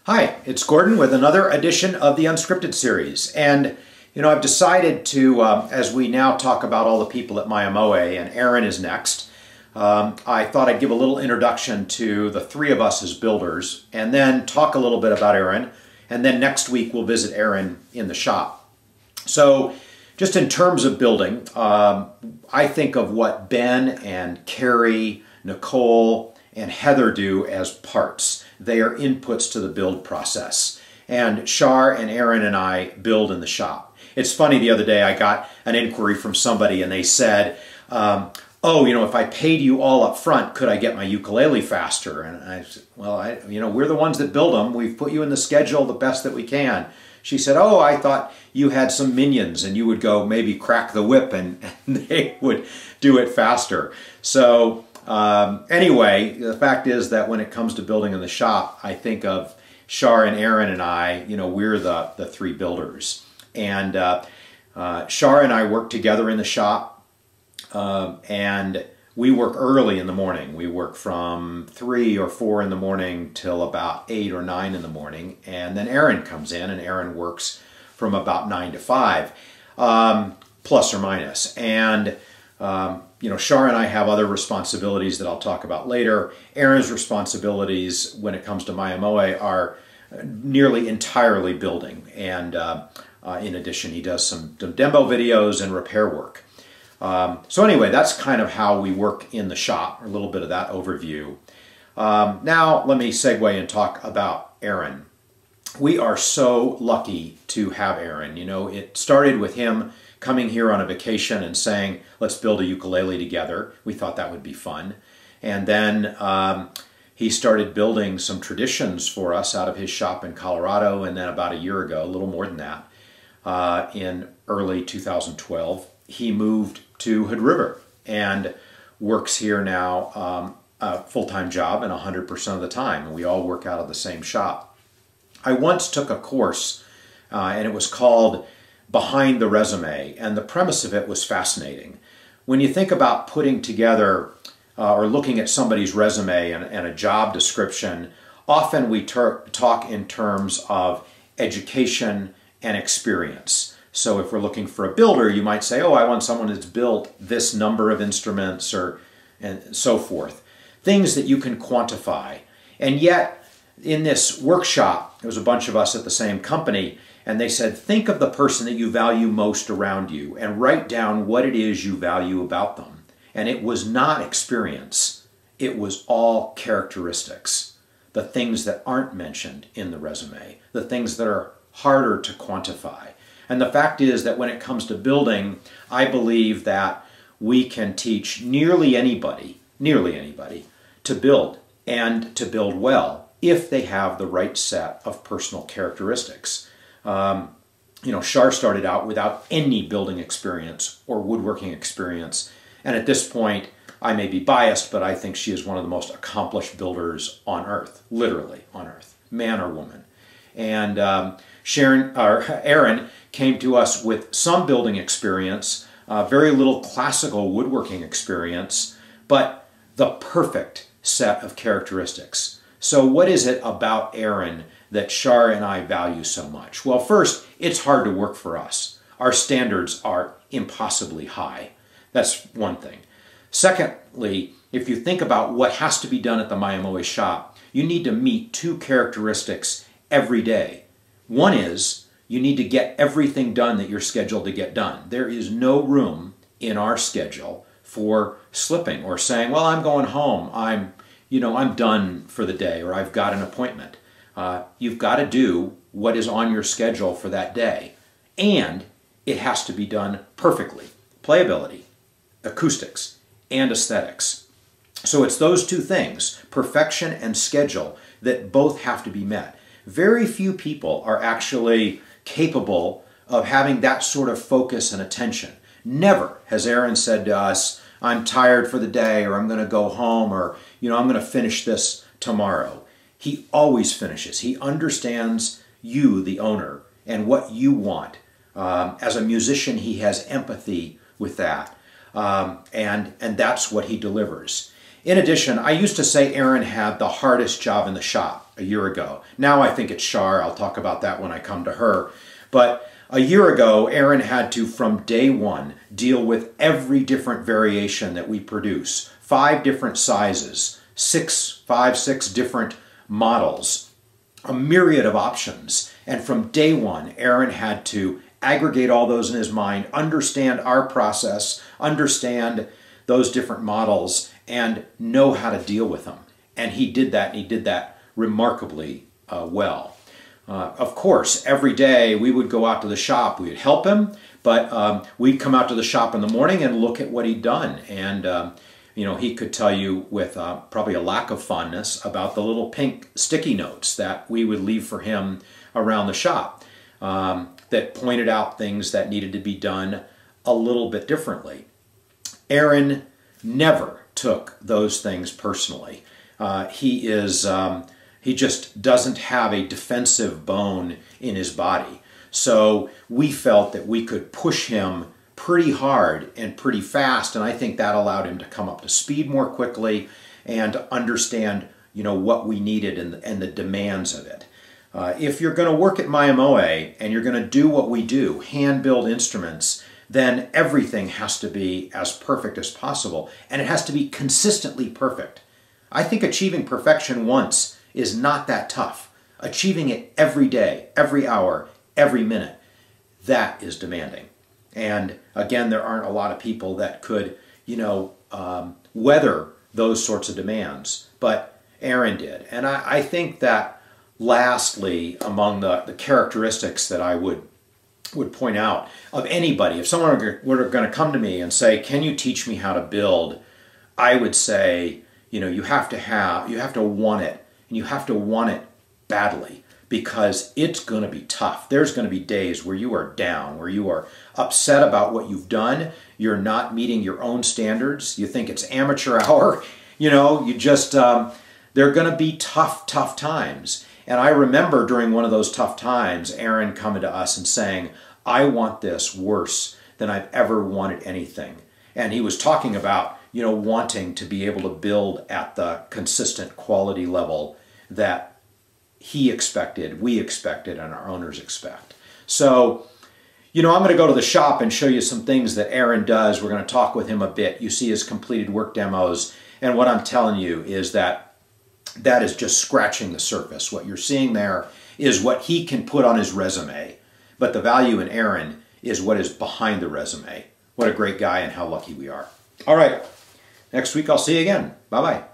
Hi, it's Gordon with another edition of the Unscripted Series. And, I've decided to, as we now talk about all the people at Mya-Moe, and Aaron is next, I thought I'd give a little introduction to the three of us as builders, and then talk a little bit about Aaron, and then next week we'll visit Aaron in the shop. So, just in terms of building, I think of what Ben and Carrie, Nicole, and Heather do as parts. They are inputs to the build process. And Shar and Aaron and I build in the shop. It's funny, the other day I got an inquiry from somebody and they said, if I paid you all up front, could I get my ukulele faster? And I said, well, we're the ones that build them. We've put you in the schedule the best that we can. She said, oh, I thought you had some minions and you would go maybe crack the whip and they would do it faster. So anyway, the fact is that when it comes to building in the shop, I think of Shar and Aaron and I, we're the three builders. And Shar and I work together in the shop, and we work early in the morning. We work from 3 or 4 in the morning till about 8 or 9 in the morning. And then Aaron comes in, and Aaron works from about 9 to 5, plus or minus. And Shar and I have other responsibilities that I'll talk about later. Aaron's responsibilities when it comes to Mya-Moe are nearly entirely building. And in addition, he does some demo videos and repair work. So anyway, that's kind of how we work in the shop, a little bit of that overview. Now let me segue and talk about Aaron. We are so lucky to have Aaron. It started with him coming here on a vacation and saying, let's build a ukulele together. We thought that would be fun. And then he started building some traditions for us out of his shop in Colorado, and then about a year ago, a little more than that, in early 2012, he moved to Hood River and works here now a full-time job and 100% of the time. And we all work out of the same shop. I once took a course and it was called Behind the Resume, and the premise of it was fascinating. When you think about putting together or looking at somebody's resume and a job description, often we talk in terms of education and experience. So if we're looking for a builder, you might say, oh, I want someone that's built this number of instruments and so forth. Things that you can quantify. And yet, in this workshop, there was a bunch of us at the same company, and they said, think of the person that you value most around you and write down what it is you value about them. And it was not experience. It was all characteristics. The things that aren't mentioned in the resume. The things that are harder to quantify. And the fact is that when it comes to building, I believe that we can teach nearly anybody to build, and to build well if they have the right set of personal characteristics. Shar started out without any building experience or woodworking experience, and at this point, I may be biased, but I think she is one of the most accomplished builders on earth, literally on earth, man or woman. And Aaron came to us with some building experience, very little classical woodworking experience, but the perfect set of characteristics. So what is it about Aaron that Shar and I value so much? Well, first, it's hard to work for us. Our standards are impossibly high. That's one thing. Secondly, if you think about what has to be done at the Mya-Moe shop, you need to meet 2 characteristics every day. One is you need to get everything done that you're scheduled to get done. There is no room in our schedule for slipping or saying, well, I'm going home. I'm done for the day, or I've got an appointment. You've got to do what is on your schedule for that day. And it has to be done perfectly. Playability, acoustics, and aesthetics. So it's those 2 things, perfection and schedule, that both have to be met. Very few people are actually capable of having that sort of focus and attention. Never has Aaron said to us, I'm tired for the day, or I'm going to go home, or I'm going to finish this tomorrow. He always finishes. He understands you, the owner, and what you want. As a musician, he has empathy with that, and that's what he delivers. In addition, I used to say Aaron had the hardest job in the shop a year ago. Now I think it's Shar. I'll talk about that when I come to her. But a year ago, Aaron had to, from day one, deal with every different variation that we produce. 5 different sizes, 6 different models, a myriad of options. And from day one, Aaron had to aggregate all those in his mind, understand our process, understand those different models, and know how to deal with them. And he did that, and he did that remarkably well. Of course, every day we would go out to the shop. We would help him, but we'd come out to the shop in the morning and look at what he'd done. And you know, he could tell you with probably a lack of fondness about the little pink sticky notes that we would leave for him around the shop that pointed out things that needed to be done a little bit differently. Aaron never took those things personally. He just doesn't have a defensive bone in his body. So we felt that we could push him pretty hard and pretty fast, and I think that allowed him to come up to speed more quickly and understand, you know, what we needed and the demands of it. If you're going to work at Mya-Moe and you're going to do what we do, hand-build instruments, then everything has to be as perfect as possible, and it has to be consistently perfect. I think achieving perfection once is not that tough. Achieving it every day, every hour, every minute, that is demanding. And again, there aren't a lot of people that could, you know, weather those sorts of demands, but Aaron did. And I think that lastly, among the characteristics that I would point out of anybody, if someone were going to come to me and say, can you teach me how to build? I would say, you know, you have to want it, and you have to want it badly, because it's going to be tough. There's going to be days where you are down, where you are upset about what you've done. You're not meeting your own standards. You think it's amateur hour. You know, you just, they're going to be tough times. And I remember during one of those tough times, Aaron coming to us and saying, I want this worse than I've ever wanted anything. And he was talking about, you know, wanting to be able to build at the consistent quality level that he expected, we expected, and our owners expect. So, you know, I'm going to go to the shop and show you some things that Aaron does. We're going to talk with him a bit. You see his completed work demos. And what I'm telling you is that that is just scratching the surface. What you're seeing there is what he can put on his resume. But the value in Aaron is what is behind the resume. What a great guy, and how lucky we are. All right. Next week I'll see you again. Bye-bye.